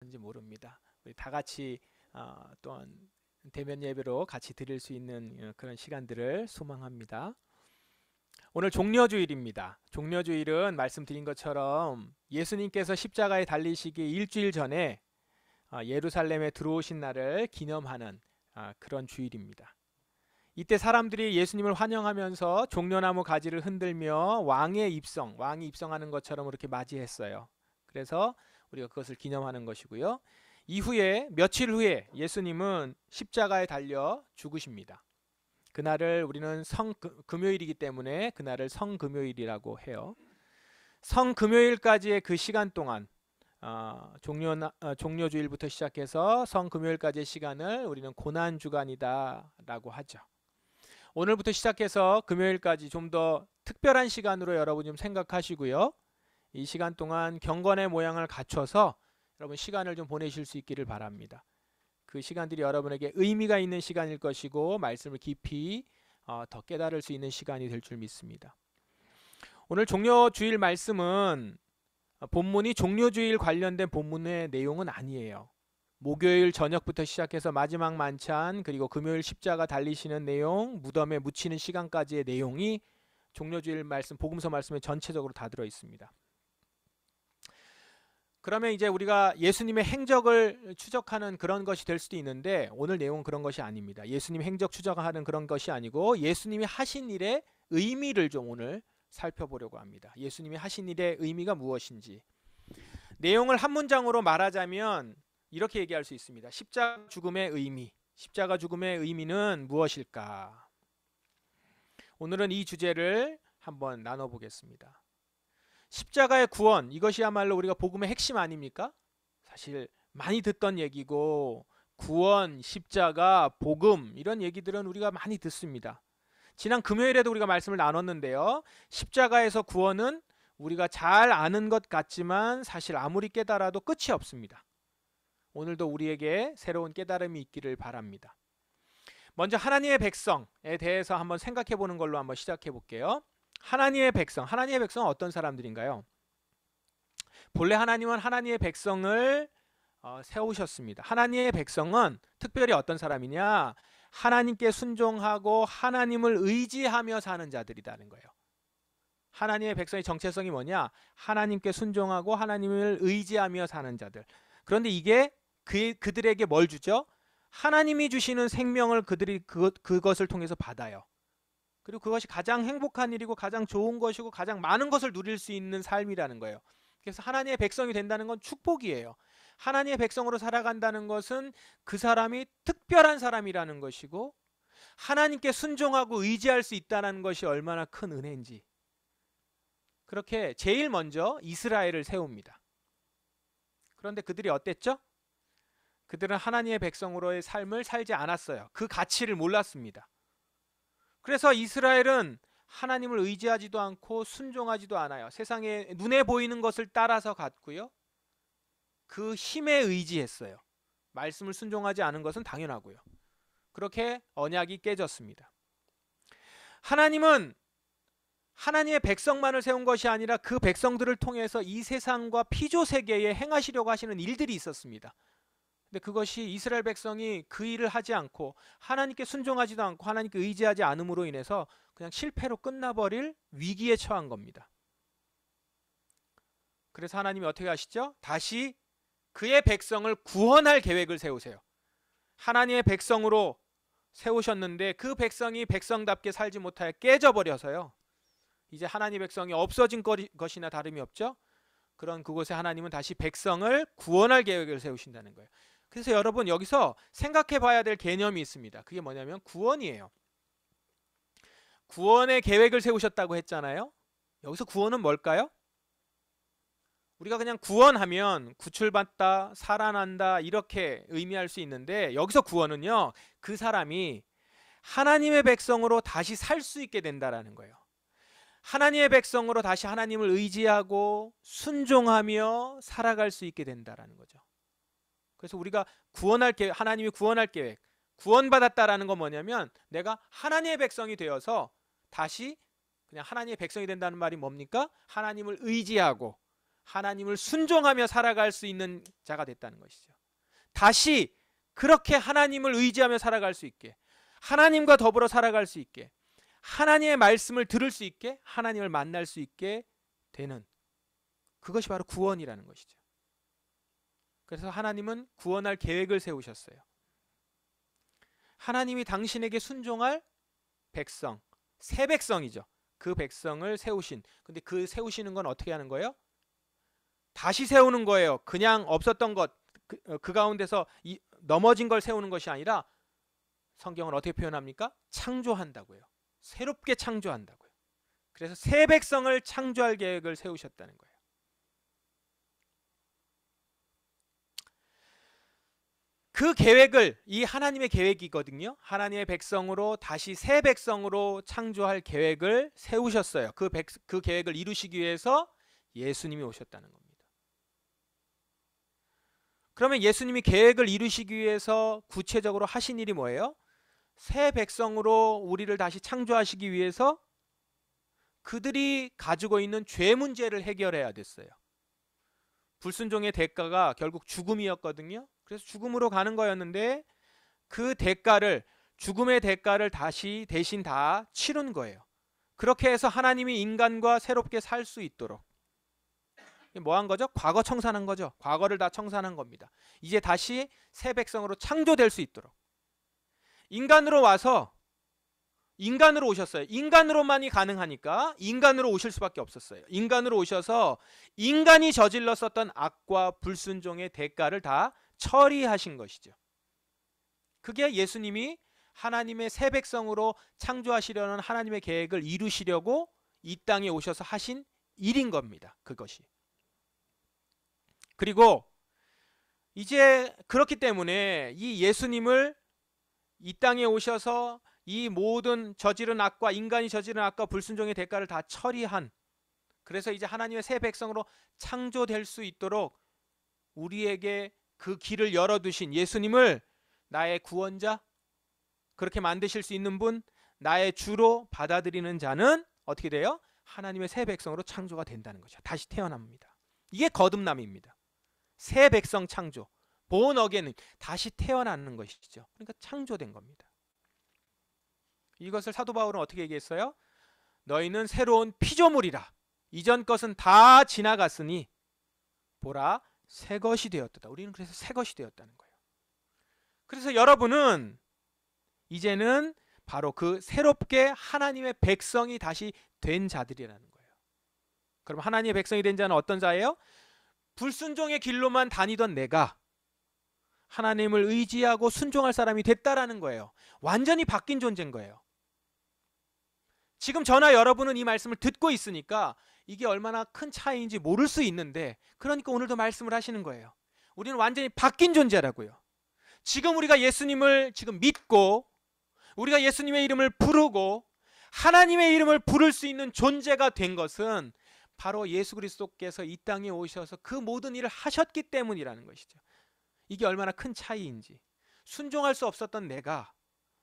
인지 모릅니다. 우리 다 같이 또한 대면 예배로 같이 드릴 수 있는 그런 시간들을 소망합니다. 오늘 종려주일입니다. 종려주일은 말씀드린 것처럼 예수님께서 십자가에 달리시기 일주일 전에 예루살렘에 들어오신 날을 기념하는 그런 주일입니다. 이때 사람들이 예수님을 환영하면서 종려나무 가지를 흔들며 왕이 입성하는 것처럼 그렇게 맞이했어요. 그래서 우리가 그것을 기념하는 것이고요. 이후에 며칠 후에 예수님은 십자가에 달려 죽으십니다. 그날을 우리는 성금요일이기 때문에 그날을 성금요일이라고 해요. 성금요일까지의 그 시간 동안 종려주일부터 시작해서 성금요일까지의 시간을 우리는 고난주간이다라고 하죠. 오늘부터 시작해서 금요일까지 좀 더 특별한 시간으로 여러분 좀 생각하시고요. 이 시간 동안 경건의 모양을 갖춰서 여러분 시간을 좀 보내실 수 있기를 바랍니다. 그 시간들이 여러분에게 의미가 있는 시간일 것이고 말씀을 깊이 더 깨달을 수 있는 시간이 될 줄 믿습니다. 오늘 종려주일 말씀은 본문이 종려주일 관련된 본문의 내용은 아니에요. 목요일 저녁부터 시작해서 마지막 만찬 그리고 금요일 십자가 달리시는 내용, 무덤에 묻히는 시간까지의 내용이 종려주일 말씀, 복음서 말씀에 전체적으로 다 들어 있습니다. 그러면 이제 우리가 예수님의 행적을 추적하는 그런 것이 될 수도 있는데 오늘 내용은 그런 것이 아닙니다. 예수님 행적 추적하는 그런 것이 아니고 예수님이 하신 일의 의미를 좀 오늘 살펴보려고 합니다. 예수님이 하신 일의 의미가 무엇인지. 내용을 한 문장으로 말하자면 이렇게 얘기할 수 있습니다. 십자가 죽음의 의미. 십자가 죽음의 의미는 무엇일까? 오늘은 이 주제를 한번 나눠보겠습니다. 십자가의 구원, 이것이야말로 우리가 복음의 핵심 아닙니까? 사실 많이 듣던 얘기고 구원, 십자가, 복음 이런 얘기들은 우리가 많이 듣습니다. 지난 금요일에도 우리가 말씀을 나눴는데요. 십자가에서 구원은 우리가 잘 아는 것 같지만 사실 아무리 깨달아도 끝이 없습니다. 오늘도 우리에게 새로운 깨달음이 있기를 바랍니다. 먼저 하나님의 백성에 대해서 한번 생각해 보는 걸로 한번 시작해 볼게요. 하나님의 백성은 어떤 사람들인가요? 본래 하나님은 하나님의 백성을 세우셨습니다. 하나님의 백성은 특별히 어떤 사람이냐? 하나님께 순종하고 하나님을 의지하며 사는 자들이라는 거예요. 하나님의 백성의 정체성이 뭐냐? 하나님께 순종하고 하나님을 의지하며 사는 자들. 그런데 이게 그들에게 뭘 주죠? 하나님이 주시는 생명을 그들이 그것을 통해서 받아요. 그리고 그것이 가장 행복한 일이고 가장 좋은 것이고 가장 많은 것을 누릴 수 있는 삶이라는 거예요. 그래서 하나님의 백성이 된다는 건 축복이에요. 하나님의 백성으로 살아간다는 것은 그 사람이 특별한 사람이라는 것이고 하나님께 순종하고 의지할 수 있다는 것이 얼마나 큰 은혜인지. 그렇게 제일 먼저 이스라엘을 세웁니다. 그런데 그들이 어땠죠? 그들은 하나님의 백성으로의 삶을 살지 않았어요. 그 가치를 몰랐습니다. 그래서 이스라엘은 하나님을 의지하지도 않고 순종하지도 않아요. 세상에 눈에 보이는 것을 따라서 갔고요. 그 힘에 의지했어요. 말씀을 순종하지 않은 것은 당연하고요. 그렇게 언약이 깨졌습니다. 하나님은 하나님의 백성만을 세운 것이 아니라 그 백성들을 통해서 이 세상과 피조 세계에 행하시려고 하시는 일들이 있었습니다. 근데 그것이 이스라엘 백성이 그 일을 하지 않고 하나님께 순종하지도 않고 하나님께 의지하지 않음으로 인해서 그냥 실패로 끝나버릴 위기에 처한 겁니다. 그래서 하나님이 어떻게 하시죠? 다시 그의 백성을 구원할 계획을 세우세요. 하나님의 백성으로 세우셨는데 그 백성이 백성답게 살지 못하여 깨져버려서요. 이제 하나님의 백성이 없어진 것이나 다름이 없죠. 그런 그곳에 하나님은 다시 백성을 구원할 계획을 세우신다는 거예요. 그래서 여러분 여기서 생각해 봐야 될 개념이 있습니다. 그게 뭐냐면 구원이에요. 구원의 계획을 세우셨다고 했잖아요. 여기서 구원은 뭘까요? 우리가 그냥 구원하면 구출받다, 살아난다 이렇게 의미할 수 있는데 여기서 구원은요. 그 사람이 하나님의 백성으로 다시 살 수 있게 된다라는 거예요. 하나님의 백성으로 다시 하나님을 의지하고 순종하며 살아갈 수 있게 된다라는 거죠. 그래서 우리가 하나님이 구원할 계획, 구원받았다라는 건 뭐냐면 내가 하나님의 백성이 되어서 다시 그냥 하나님의 백성이 된다는 말이 뭡니까? 하나님을 의지하고 하나님을 순종하며 살아갈 수 있는 자가 됐다는 것이죠. 다시 그렇게 하나님을 의지하며 살아갈 수 있게, 하나님과 더불어 살아갈 수 있게, 하나님의 말씀을 들을 수 있게, 하나님을 만날 수 있게 되는, 그것이 바로 구원이라는 것이죠. 그래서 하나님은 구원할 계획을 세우셨어요. 하나님이 당신에게 순종할 백성, 새 백성이죠. 그 백성을 세우신, 근데 그 세우시는 건 어떻게 하는 거예요? 다시 세우는 거예요. 그냥 없었던 것, 그 가운데서 넘어진 걸 세우는 것이 아니라 성경은 어떻게 표현합니까? 창조한다고요. 새롭게 창조한다고요. 그래서 새 백성을 창조할 계획을 세우셨다는 거예요. 그 계획을, 이 하나님의 계획이거든요. 하나님의 백성으로 다시 새 백성으로 창조할 계획을 세우셨어요. 그 계획을 이루시기 위해서 예수님이 오셨다는 겁니다. 그러면 예수님이 계획을 이루시기 위해서 구체적으로 하신 일이 뭐예요? 새 백성으로 우리를 다시 창조하시기 위해서 그들이 가지고 있는 죄 문제를 해결해야 됐어요. 불순종의 대가가 결국 죽음이었거든요. 그래서 죽음으로 가는 거였는데 그 대가를, 죽음의 대가를 다시 대신 다 치른 거예요. 그렇게 해서 하나님이 인간과 새롭게 살 수 있도록 뭐 한 거죠? 과거 청산한 거죠. 과거를 다 청산한 겁니다. 이제 다시 새 백성으로 창조될 수 있도록 인간으로 와서, 인간으로 오셨어요. 인간으로만이 가능하니까 인간으로 오실 수밖에 없었어요. 인간으로 오셔서 인간이 저질렀었던 악과 불순종의 대가를 다 처리하신 것이죠. 그게 예수님이 하나님의 새 백성으로 창조하시려는 하나님의 계획을 이루시려고 이 땅에 오셔서 하신 일인 겁니다. 그것이. 그리고 이제 그렇기 때문에 이 예수님을 이 땅에 오셔서 이 모든 저지른 악과, 인간이 저지른 악과 불순종의 대가를 다 처리한, 그래서 이제 하나님의 새 백성으로 창조될 수 있도록 우리에게 그 길을 열어두신 예수님을 나의 구원자, 그렇게 만드실 수 있는 분, 나의 주로 받아들이는 자는 어떻게 돼요? 하나님의 새 백성으로 창조가 된다는 거죠. 다시 태어납니다. 이게 거듭남입니다. 새 백성 창조, born again은 다시 태어나는 것이죠. 그러니까 창조된 겁니다. 이것을 사도 바울은 어떻게 얘기했어요? 너희는 새로운 피조물이라. 이전 것은 다 지나갔으니 보라 새 것이 되었다. 우리는 그래서 새 것이 되었다는 거예요. 그래서 여러분은 이제는 바로 그 새롭게 하나님의 백성이 다시 된 자들이라는 거예요. 그럼 하나님의 백성이 된 자는 어떤 자예요? 불순종의 길로만 다니던 내가 하나님을 의지하고 순종할 사람이 됐다라는 거예요. 완전히 바뀐 존재인 거예요. 지금 저나 여러분은 이 말씀을 듣고 있으니까 이게 얼마나 큰 차이인지 모를 수 있는데, 그러니까 오늘도 말씀을 하시는 거예요. 우리는 완전히 바뀐 존재라고요. 지금 우리가 예수님을 지금 믿고 우리가 예수님의 이름을 부르고 하나님의 이름을 부를 수 있는 존재가 된 것은 바로 예수 그리스도께서 이 땅에 오셔서 그 모든 일을 하셨기 때문이라는 것이죠. 이게 얼마나 큰 차이인지. 순종할 수 없었던 내가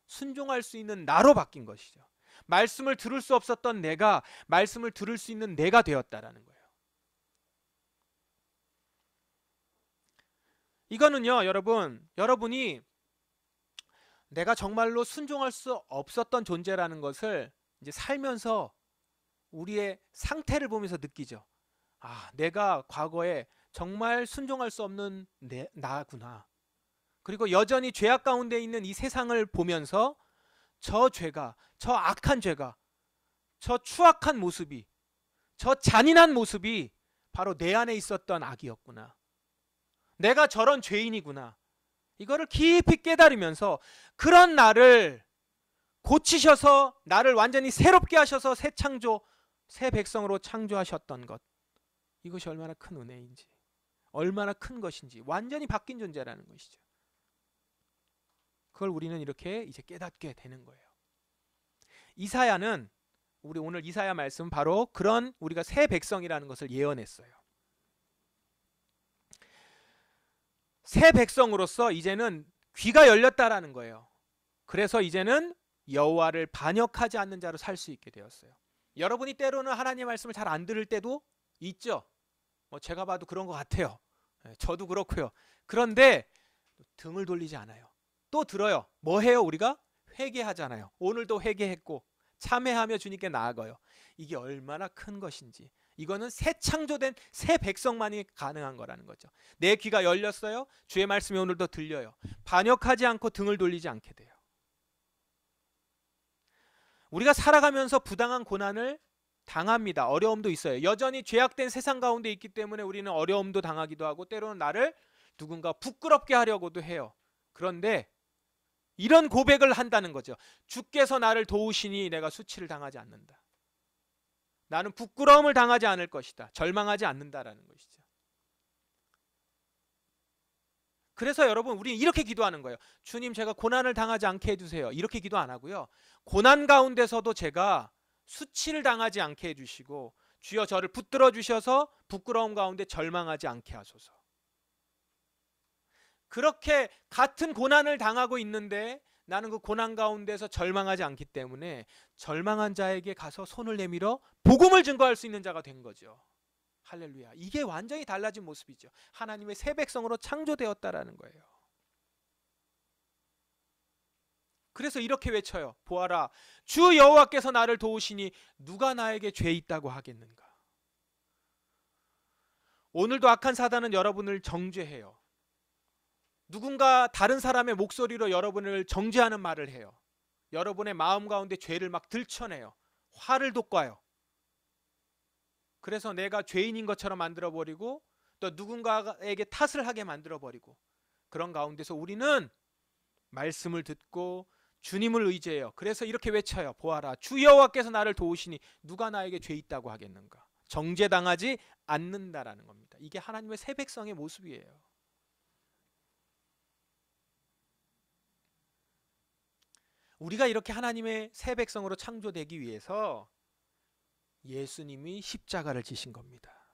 순종할 수 있는 나로 바뀐 것이죠. 말씀을 들을 수 없었던 내가 말씀을 들을 수 있는 내가 되었다라는 거예요. 이거는요, 여러분이 내가 정말로 순종할 수 없었던 존재라는 것을 이제 살면서 우리의 상태를 보면서 느끼죠. 아, 내가 과거에 정말 순종할 수 없는 나구나. 그리고 여전히 죄악 가운데 있는 이 세상을 보면서 저 죄가, 저 악한 죄가, 저 추악한 모습이, 저 잔인한 모습이 바로 내 안에 있었던 악이었구나. 내가 저런 죄인이구나. 이거를 깊이 깨달으면서 그런 나를 고치셔서 나를 완전히 새롭게 하셔서 새 창조, 새 백성으로 창조하셨던 것, 이것이 얼마나 큰 은혜인지, 얼마나 큰 것인지, 완전히 바뀐 존재라는 것이죠. 그걸 우리는 이렇게 이제 깨닫게 되는 거예요. 이사야는, 우리 오늘 이사야 말씀 바로 그런 우리가 새 백성이라는 것을 예언했어요. 새 백성으로서 이제는 귀가 열렸다라는 거예요. 그래서 이제는 여호와를 반역하지 않는 자로 살 수 있게 되었어요. 여러분이 때로는 하나님의 말씀을 잘 안 들을 때도 있죠. 제가 봐도 그런 것 같아요. 저도 그렇고요. 그런데 등을 돌리지 않아요. 또 들어요. 뭐 해요? 우리가 회개하잖아요. 오늘도 회개했고 참회하며 주님께 나아가요. 이게 얼마나 큰 것인지. 이거는 새 창조된 새 백성만이 가능한 거라는 거죠. 내 귀가 열렸어요. 주의 말씀이 오늘도 들려요. 반역하지 않고 등을 돌리지 않게 돼요. 우리가 살아가면서 부당한 고난을 당합니다. 어려움도 있어요. 여전히 죄악된 세상 가운데 있기 때문에 우리는 어려움도 당하기도 하고 때로는 나를 누군가 부끄럽게 하려고도 해요. 그런데 이런 고백을 한다는 거죠. 주께서 나를 도우시니 내가 수치를 당하지 않는다. 나는 부끄러움을 당하지 않을 것이다. 절망하지 않는다라는 것이죠. 그래서 여러분, 우리는 이렇게 기도하는 거예요. 주님, 제가 고난을 당하지 않게 해주세요. 이렇게 기도 안 하고요. 고난 가운데서도 제가 수치를 당하지 않게 해주시고, 주여 저를 붙들어 주셔서 부끄러움 가운데 절망하지 않게 하소서. 그렇게 같은 고난을 당하고 있는데 나는 그 고난 가운데서 절망하지 않기 때문에 절망한 자에게 가서 손을 내밀어 복음을 증거할 수 있는 자가 된 거죠. 할렐루야. 이게 완전히 달라진 모습이죠. 하나님의 새 백성으로 창조되었다라는 거예요. 그래서 이렇게 외쳐요. 보아라, 주 여호와께서 나를 도우시니 누가 나에게 죄 있다고 하겠는가. 오늘도 악한 사단은 여러분을 정죄해요. 누군가 다른 사람의 목소리로 여러분을 정죄하는 말을 해요. 여러분의 마음 가운데 죄를 막 들춰내요. 화를 돋궈요. 그래서 내가 죄인인 것처럼 만들어버리고 또 누군가에게 탓을 하게 만들어버리고, 그런 가운데서 우리는 말씀을 듣고 주님을 의지해요. 그래서 이렇게 외쳐요. 보아라, 주 여호와께서 나를 도우시니 누가 나에게 죄 있다고 하겠는가. 정죄당하지 않는다라는 겁니다. 이게 하나님의 새 백성의 모습이에요. 우리가 이렇게 하나님의 새 백성으로 창조되기 위해서 예수님이 십자가를 지신 겁니다.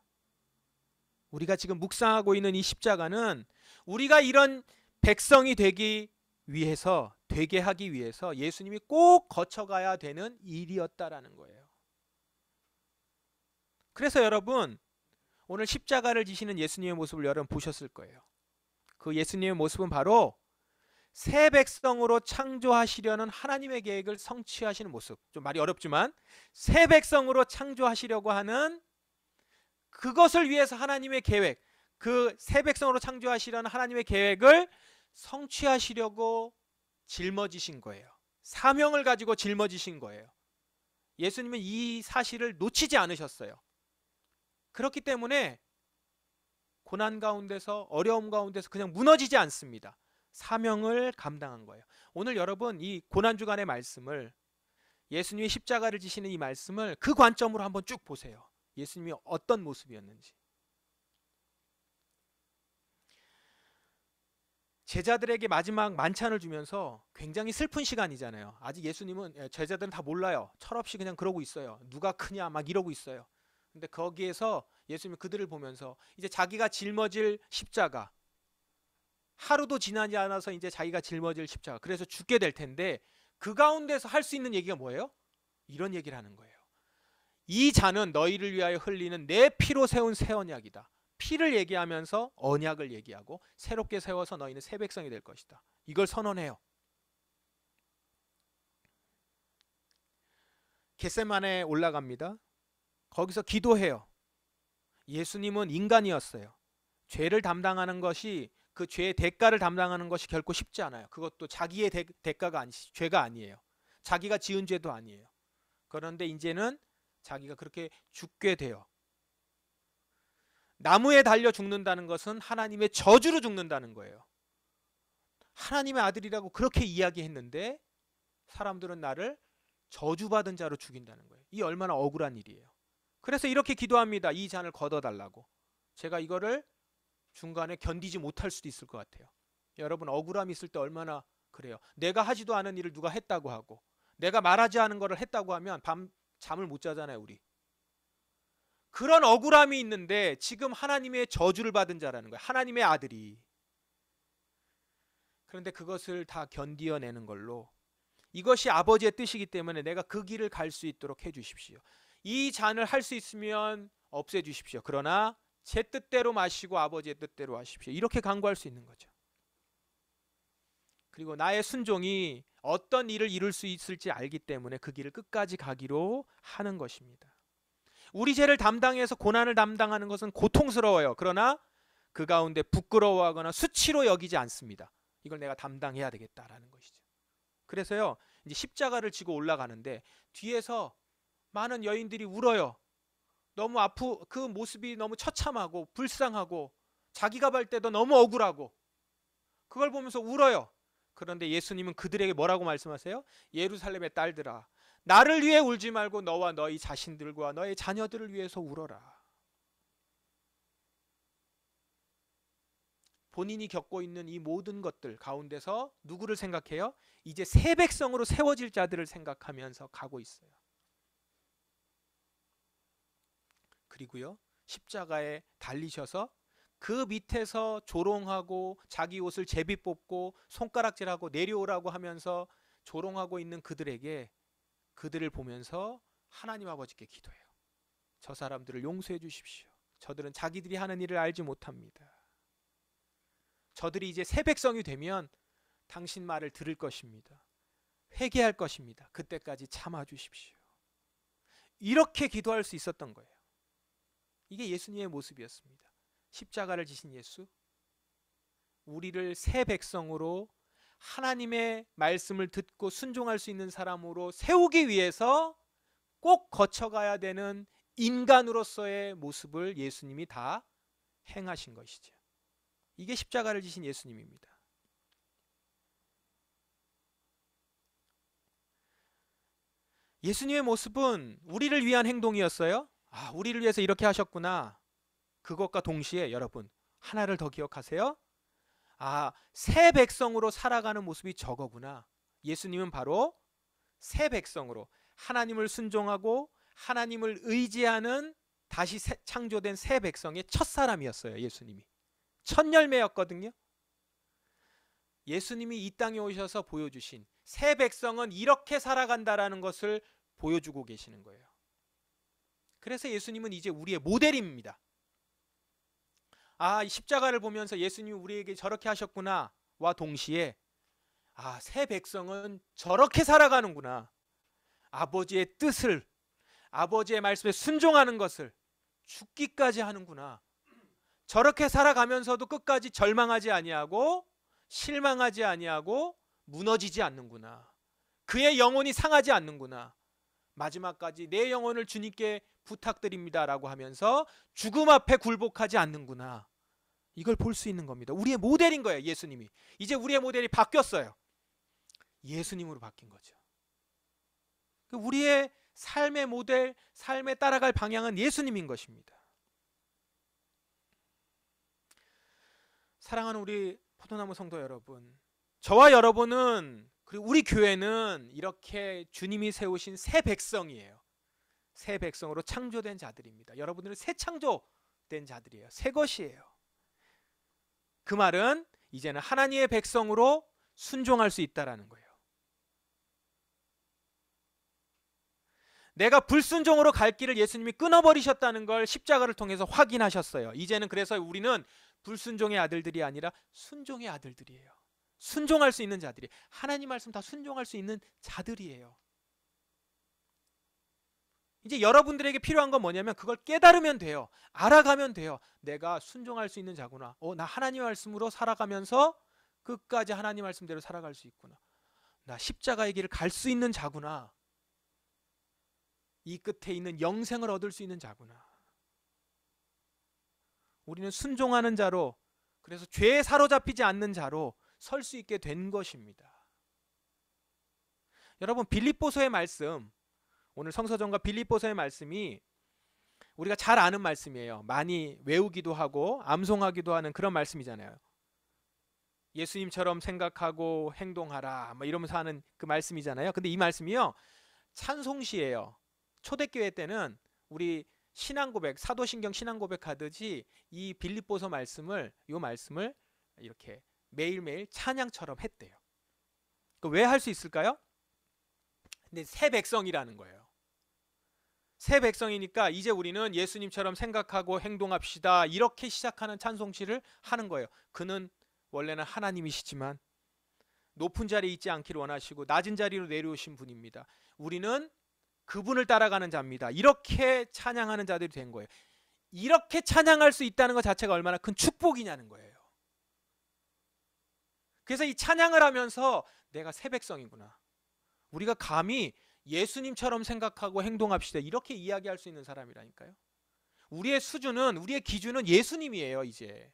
우리가 지금 묵상하고 있는 이 십자가는 우리가 이런 백성이 되기 위해서, 되게 하기 위해서 예수님이 꼭 거쳐가야 되는 일이었다라는 거예요. 그래서 여러분, 오늘 십자가를 지시는 예수님의 모습을 여러분 보셨을 거예요. 그 예수님의 모습은 바로 새 백성으로 창조하시려는 하나님의 계획을 성취하시는 모습. 좀 말이 어렵지만 새 백성으로 창조하시려고 하는 그것을 위해서 하나님의 계획, 그 새 백성으로 창조하시려는 하나님의 계획을 성취하시려고 짊어지신 거예요. 사명을 가지고 짊어지신 거예요. 예수님은 이 사실을 놓치지 않으셨어요. 그렇기 때문에 고난 가운데서, 어려움 가운데서 그냥 무너지지 않습니다. 사명을 감당한 거예요. 오늘 여러분, 이 고난주간의 말씀을, 예수님이 십자가를 지시는 이 말씀을 그 관점으로 한번 쭉 보세요. 예수님이 어떤 모습이었는지. 제자들에게 마지막 만찬을 주면서 굉장히 슬픈 시간이잖아요. 아직 예수님은, 제자들은 다 몰라요. 철없이 그냥 그러고 있어요. 누가 크냐 막 이러고 있어요. 근데 거기에서 예수님이 그들을 보면서 이제 자기가 짊어질 십자가, 하루도 지나지 않아서 이제 자기가 짊어질 십자가, 그래서 죽게 될 텐데 그 가운데서 할 수 있는 얘기가 뭐예요? 이런 얘기를 하는 거예요. 이 잔은 너희를 위하여 흘리는 내 피로 세운 새 언약이다. 피를 얘기하면서 언약을 얘기하고 새롭게 세워서 너희는 새 백성이 될 것이다. 이걸 선언해요. 겟세마네에 올라갑니다. 거기서 기도해요. 예수님은 인간이었어요. 죄를 담당하는 것이, 그 죄의 대가를 담당하는 것이 결코 쉽지 않아요. 그것도 자기의 대가가 죄가 아니에요. 자기가 지은 죄도 아니에요. 그런데 이제는 자기가 그렇게 죽게 돼요. 나무에 달려 죽는다는 것은 하나님의 저주로 죽는다는 거예요. 하나님의 아들이라고 그렇게 이야기했는데 사람들은 나를 저주받은 자로 죽인다는 거예요. 이 얼마나 억울한 일이에요. 그래서 이렇게 기도합니다. 이 잔을 걷어달라고. 제가 이거를 중간에 견디지 못할 수도 있을 것 같아요. 여러분, 억울함이 있을 때 얼마나 그래요. 내가 하지도 않은 일을 누가 했다고 하고, 내가 말하지 않은 거를 했다고 하면 밤 잠을 못 자잖아요, 우리. 그런 억울함이 있는데 지금 하나님의 저주를 받은 자라는 거예요. 하나님의 아들이. 그런데 그것을 다 견디어내는 걸로, 이것이 아버지의 뜻이기 때문에 내가 그 길을 갈 수 있도록 해주십시오. 이 잔을 할 수 있으면 없애주십시오. 그러나 제 뜻대로 마시고 아버지의 뜻대로 하십시오. 이렇게 간구할 수 있는 거죠. 그리고 나의 순종이 어떤 일을 이룰 수 있을지 알기 때문에 그 길을 끝까지 가기로 하는 것입니다. 우리 죄를 담당해서 고난을 담당하는 것은 고통스러워요. 그러나 그 가운데 부끄러워하거나 수치로 여기지 않습니다. 이걸 내가 담당해야 되겠다라는 것이죠. 그래서요, 이제 십자가를 지고 올라가는데 뒤에서 많은 여인들이 울어요. 너무 그 모습이 너무 처참하고 불쌍하고 자기가 볼 때도 너무 억울하고 그걸 보면서 울어요. 그런데 예수님은 그들에게 뭐라고 말씀하세요? 예루살렘의 딸들아, 나를 위해 울지 말고 너와 너희 자신들과 너의 자녀들을 위해서 울어라. 본인이 겪고 있는 이 모든 것들 가운데서 누구를 생각해요? 이제 새 백성으로 세워질 자들을 생각하면서 가고 있어요. 그리고요, 십자가에 달리셔서 그 밑에서 조롱하고 자기 옷을 제비 뽑고 손가락질하고 내려오라고 하면서 조롱하고 있는 그들에게, 그들을 보면서 하나님 아버지께 기도해요. 저 사람들을 용서해 주십시오. 저들은 자기들이 하는 일을 알지 못합니다. 저들이 이제 새 백성이 되면 당신 말을 들을 것입니다. 회개할 것입니다. 그때까지 참아 주십시오. 이렇게 기도할 수 있었던 거예요. 이게 예수님의 모습이었습니다. 십자가를 지신 예수, 우리를 새 백성으로 하나님의 말씀을 듣고 순종할 수 있는 사람으로 세우기 위해서 꼭 거쳐가야 되는 인간으로서의 모습을 예수님이 다 행하신 것이죠. 이게 십자가를 지신 예수님입니다. 예수님의 모습은 우리를 위한 행동이었어요. 우리를 위해서 이렇게 하셨구나. 그것과 동시에 여러분 하나를 더 기억하세요. 새 백성으로 살아가는 모습이 저거구나. 예수님은 바로 새 백성으로 하나님을 순종하고 하나님을 의지하는 다시 창조된 새 백성의 첫사람이었어요. 예수님이 첫 열매였거든요. 예수님이 이 땅에 오셔서 보여주신 새 백성은 이렇게 살아간다라는 것을 보여주고 계시는 거예요. 그래서 예수님은 이제 우리의 모델입니다. 이 십자가를 보면서 예수님이 우리에게 저렇게 하셨구나와 동시에 새 백성은 저렇게 살아가는구나. 아버지의 뜻을, 아버지의 말씀에 순종하는 것을 죽기까지 하는구나. 저렇게 살아가면서도 끝까지 절망하지 아니하고 실망하지 아니하고 무너지지 않는구나. 그의 영혼이 상하지 않는구나. 마지막까지 내 영혼을 주님께 부탁드립니다라고 하면서 죽음 앞에 굴복하지 않는구나. 이걸 볼 수 있는 겁니다. 우리의 모델인 거예요. 예수님이. 이제 우리의 모델이 바뀌었어요. 예수님으로 바뀐 거죠. 우리의 삶의 모델, 삶에 따라갈 방향은 예수님인 것입니다. 사랑하는 우리 포도나무 성도 여러분, 저와 여러분은, 그리고 우리 교회는 이렇게 주님이 세우신 새 백성이에요. 새 백성으로 창조된 자들입니다. 여러분들은 새 창조된 자들이에요. 새 것이에요. 그 말은 이제는 하나님의 백성으로 순종할 수 있다라는 거예요. 내가 불순종으로 갈 길을 예수님이 끊어버리셨다는 걸 십자가를 통해서 확인하셨어요. 이제는 그래서 우리는 불순종의 아들들이 아니라 순종의 아들들이에요. 순종할 수 있는 자들이, 하나님 말씀 다 순종할 수 있는 자들이에요. 이제 여러분들에게 필요한 건 뭐냐면 그걸 깨달으면 돼요. 알아가면 돼요. 내가 순종할 수 있는 자구나. 나 하나님 말씀으로 살아가면서 끝까지 하나님 말씀대로 살아갈 수 있구나. 나 십자가의 길을 갈 수 있는 자구나. 이 끝에 있는 영생을 얻을 수 있는 자구나. 우리는 순종하는 자로, 그래서 죄에 사로잡히지 않는 자로 설 수 있게 된 것입니다. 여러분, 빌립보서의 말씀, 오늘 성서전과 빌립보서의 말씀이 우리가 잘 아는 말씀이에요. 많이 외우기도 하고 암송하기도 하는 그런 말씀이잖아요. 예수님처럼 생각하고 행동하라 이러면서 하는 그 말씀이잖아요. 근데 이 말씀이요, 찬송시예요. 초대교회 때는 우리 신앙고백, 사도신경 신앙고백 하듯이 이 빌립보서 말씀을, 이 말씀을 이렇게 매일매일 찬양처럼 했대요. 왜 할 수 있을까요? 근데 새 백성이라는 거예요. 새 백성이니까 이제 우리는 예수님처럼 생각하고 행동합시다. 이렇게 시작하는 찬송시를 하는 거예요. 그는 원래는 하나님이시지만 높은 자리에 있지 않기를 원하시고 낮은 자리로 내려오신 분입니다. 우리는 그분을 따라가는 자입니다. 이렇게 찬양하는 자들이 된 거예요. 이렇게 찬양할 수 있다는 것 자체가 얼마나 큰 축복이냐는 거예요. 그래서 이 찬양을 하면서 내가 새 백성이구나. 우리가 감히 예수님처럼 생각하고 행동합시다. 이렇게 이야기할 수 있는 사람이라니까요. 우리의 수준은, 우리의 기준은 예수님이에요, 이제.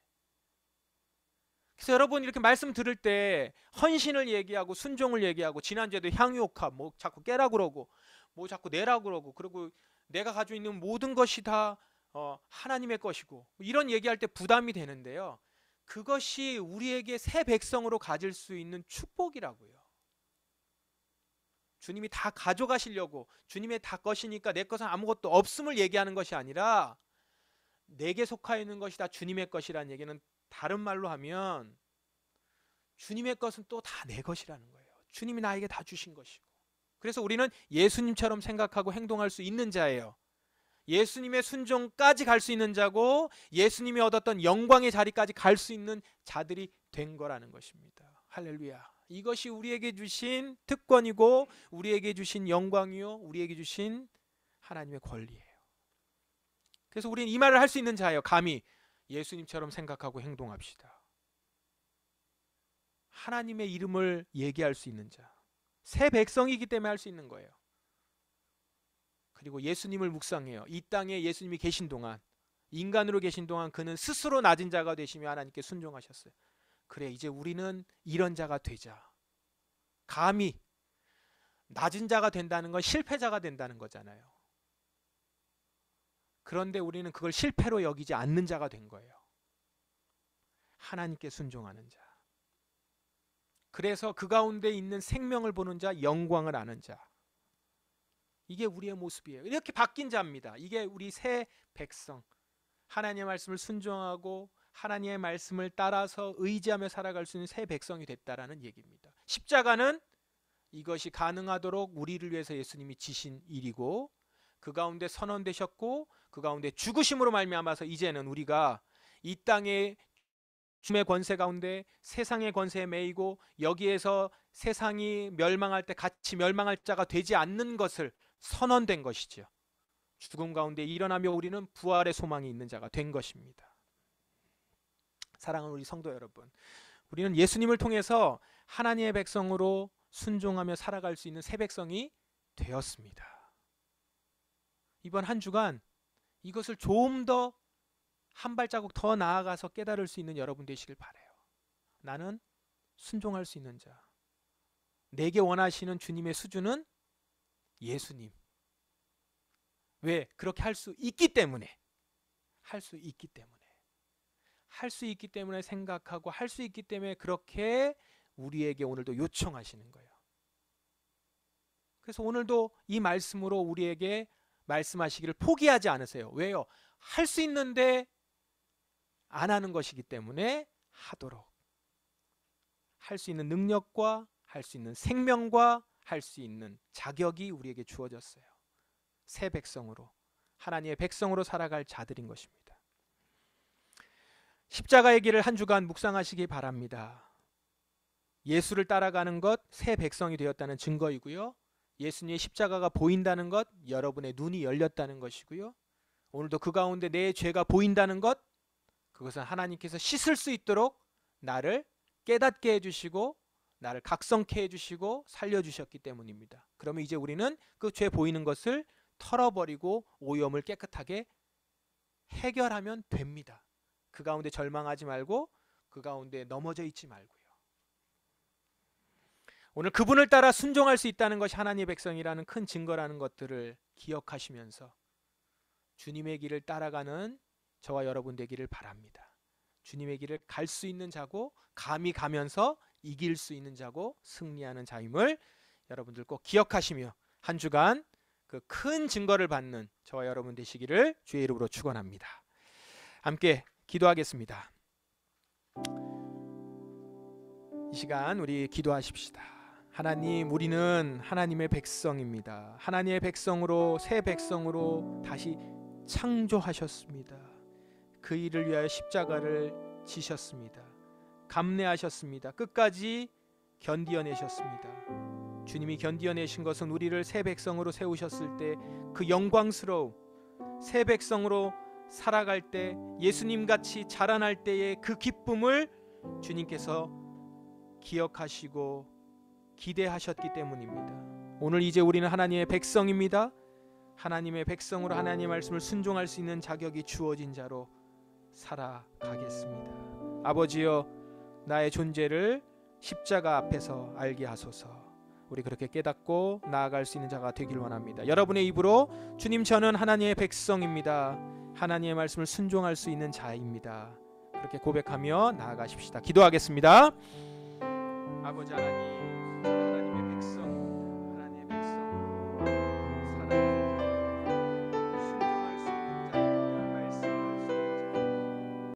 그래서 여러분 이렇게 말씀 들을 때 헌신을 얘기하고 순종을 얘기하고, 지난주에도 향유옥합 뭐 자꾸 깨라 그러고 뭐 자꾸 내라 그러고, 그리고 내가 가지고 있는 모든 것이 다 하나님의 것이고 이런 얘기할 때 부담이 되는데요. 그것이 우리에게 새 백성으로 가질 수 있는 축복이라고요. 주님이 다 가져가시려고, 주님의 다 것이니까 내 것은 아무것도 없음을 얘기하는 것이 아니라 내게 속하여 있는 것이 다 주님의 것이라는 얘기는, 다른 말로 하면 주님의 것은 또 다 내 것이라는 거예요. 주님이 나에게 다 주신 것이고. 그래서 우리는 예수님처럼 생각하고 행동할 수 있는 자예요. 예수님의 순종까지 갈 수 있는 자고, 예수님이 얻었던 영광의 자리까지 갈 수 있는 자들이 된 거라는 것입니다. 할렐루야. 이것이 우리에게 주신 특권이고, 우리에게 주신 영광이요, 우리에게 주신 하나님의 권리예요. 그래서 우리는 이 말을 할 수 있는 자예요. 감히 예수님처럼 생각하고 행동합시다. 하나님의 이름을 얘기할 수 있는 자, 새 백성이기 때문에 할 수 있는 거예요. 그리고 예수님을 묵상해요. 이 땅에 예수님이 계신 동안, 인간으로 계신 동안 그는 스스로 낮은 자가 되시며 하나님께 순종하셨어요. 그래, 이제 우리는 이런 자가 되자. 감히 낮은 자가 된다는 건 실패자가 된다는 거잖아요. 그런데 우리는 그걸 실패로 여기지 않는 자가 된 거예요. 하나님께 순종하는 자. 그래서 그 가운데 있는 생명을 보는 자, 영광을 아는 자. 이게 우리의 모습이에요. 이렇게 바뀐 자입니다. 이게 우리 새 백성. 하나님의 말씀을 순종하고 하나님의 말씀을 따라서 의지하며 살아갈 수 있는 새 백성이 됐다라는 얘기입니다. 십자가는 이것이 가능하도록 우리를 위해서 예수님이 지신 일이고, 그 가운데 선언되셨고, 그 가운데 죽으심으로 말미암아서 이제는 우리가 이 땅의 죽음의 권세 가운데 세상의 권세에 매이고, 여기에서 세상이 멸망할 때 같이 멸망할 자가 되지 않는 것을 선언된 것이죠. 죽음 가운데 일어나며 우리는 부활의 소망이 있는 자가 된 것입니다. 사랑하는 우리 성도 여러분, 우리는 예수님을 통해서 하나님의 백성으로 순종하며 살아갈 수 있는 새 백성이 되었습니다. 이번 한 주간 이것을 좀 더 한 발자국 더 나아가서 깨달을 수 있는 여러분 되시길 바라요. 나는 순종할 수 있는 자. 내게 원하시는 주님의 수준은 예수님. 왜? 그렇게 할 수 있기 때문에. 할 수 있기 때문에. 할 수 있기 때문에 생각하고, 할 수 있기 때문에 그렇게 우리에게 오늘도 요청하시는 거예요. 그래서 오늘도 이 말씀으로 우리에게 말씀하시기를 포기하지 않으세요. 왜요? 할 수 있는데 안 하는 것이기 때문에 하도록. 할 수 있는 능력과 할 수 있는 생명과 할 수 있는 자격이 우리에게 주어졌어요. 새 백성으로, 하나님의 백성으로 살아갈 자들인 것입니다. 십자가의 길을 한 주간 묵상하시기 바랍니다. 예수를 따라가는 것, 새 백성이 되었다는 증거이고요. 예수님의 십자가가 보인다는 것, 여러분의 눈이 열렸다는 것이고요. 오늘도 그 가운데 내 죄가 보인다는 것, 그것은 하나님께서 씻을 수 있도록 나를 깨닫게 해주시고 나를 각성케 해주시고 살려주셨기 때문입니다. 그러면 이제 우리는 그 죄 보이는 것을 털어버리고 오염을 깨끗하게 해결하면 됩니다. 그 가운데 절망하지 말고 그 가운데 넘어져 있지 말고요. 오늘 그분을 따라 순종할 수 있다는 것이 하나님의 백성이라는 큰 증거라는 것들을 기억하시면서 주님의 길을 따라가는 저와 여러분 되기를 바랍니다. 주님의 길을 갈 수 있는 자고, 감히 가면서 이길 수 있는 자고, 승리하는 자임을 여러분들 꼭 기억하시며 한 주간 그 큰 증거를 받는 저와 여러분 되시기를 주의 이름으로 축원합니다. 함께 기도하겠습니다. 이 시간 우리 기도하십시다. 하나님, 우리는 하나님의 백성입니다. 하나님의 백성으로, 새 백성으로 다시 창조하셨습니다. 그 일을 위하여 십자가를 지셨습니다. 감내하셨습니다. 끝까지 견디어내셨습니다. 주님이 견디어내신 것은 우리를 새 백성으로 세우셨을 때 그 영광스러움, 새 백성으로 살아갈 때 예수님같이 자라날 때의 그 기쁨을 주님께서 기억하시고 기대하셨기 때문입니다. 오늘 이제 우리는 하나님의 백성입니다. 하나님의 백성으로 하나님의 말씀을 순종할 수 있는 자격이 주어진 자로 살아가겠습니다. 아버지여, 나의 존재를 십자가 앞에서 알게 하소서. 우리 그렇게 깨닫고 나아갈 수 있는 자가 되길 원합니다. 여러분의 입으로 주님, 저는 하나님의 백성입니다. 하나님의 말씀을 순종할 수 있는 자입니다. 그렇게 고백하며 나아가십시다. 기도하겠습니다. 아버지 하나님,